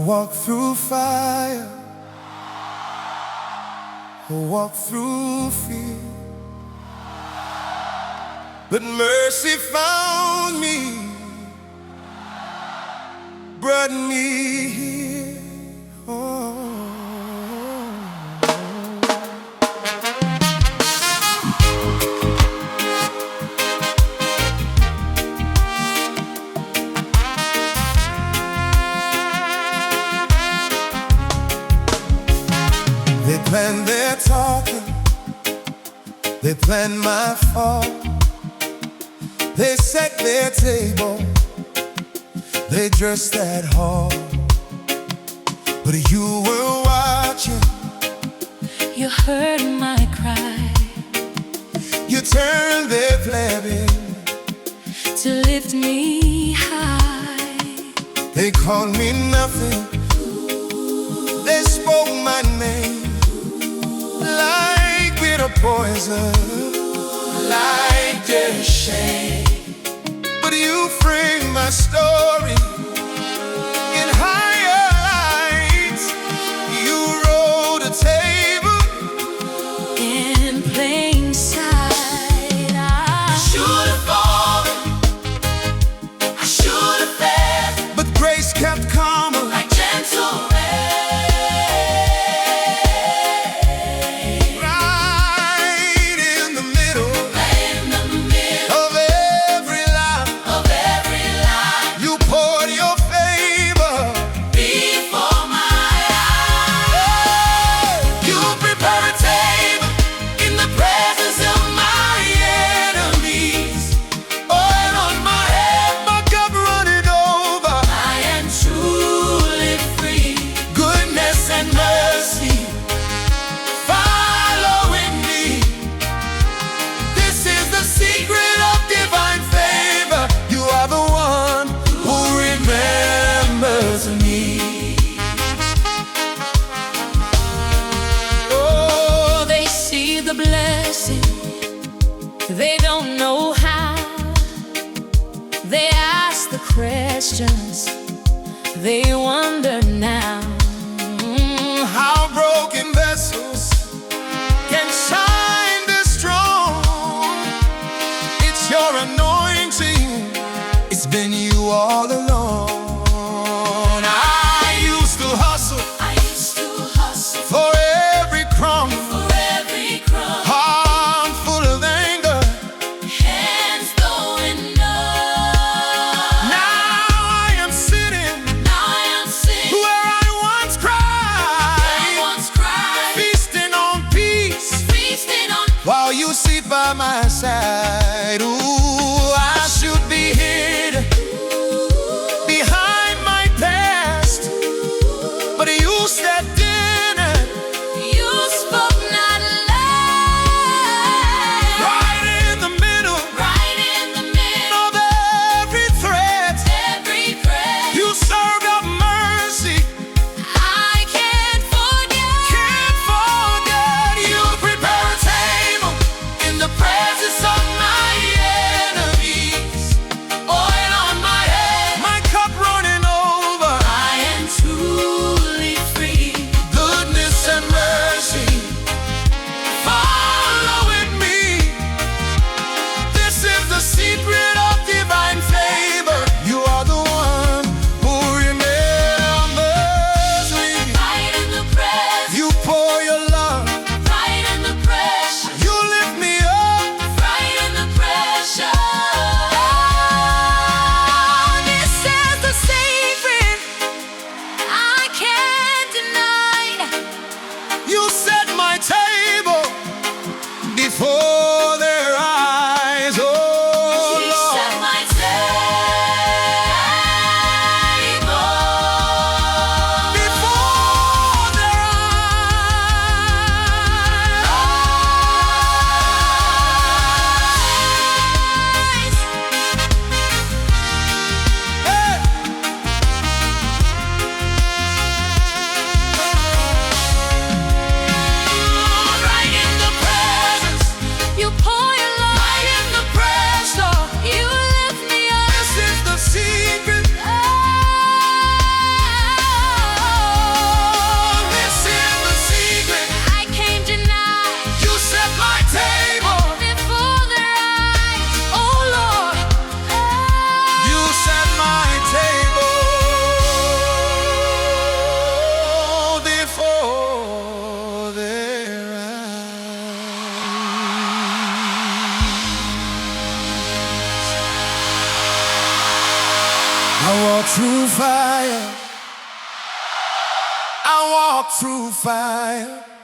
walk through fire, walk through fear, but mercy found me, brought me here. Oh. They plan their talking, they plan my fall, they set their table, they dress that hall. But you were watching, you heard my cry, you turned their flapping to lift me high. They called me nothing, they spoke my name like bitter poison, like their shame. But you framed my story in higher lights. You wrote a table in plain sight. I should have fallen, I should have failed, but grace kept calm like gentle rain. Blessing, they don't know how. They ask the questions, they wonder now. How broken vessels can shine this strong. It's your anointing, it's been you all along. I used to hustle for every crumb, while you sit by my side. Ooh, I should be hid behind my past, but you stepped in and you spoke not lie. right in the middle of every threat, you served up mercy. I can't forget You prepare a table in the presence of walk through fire. I walk through fire.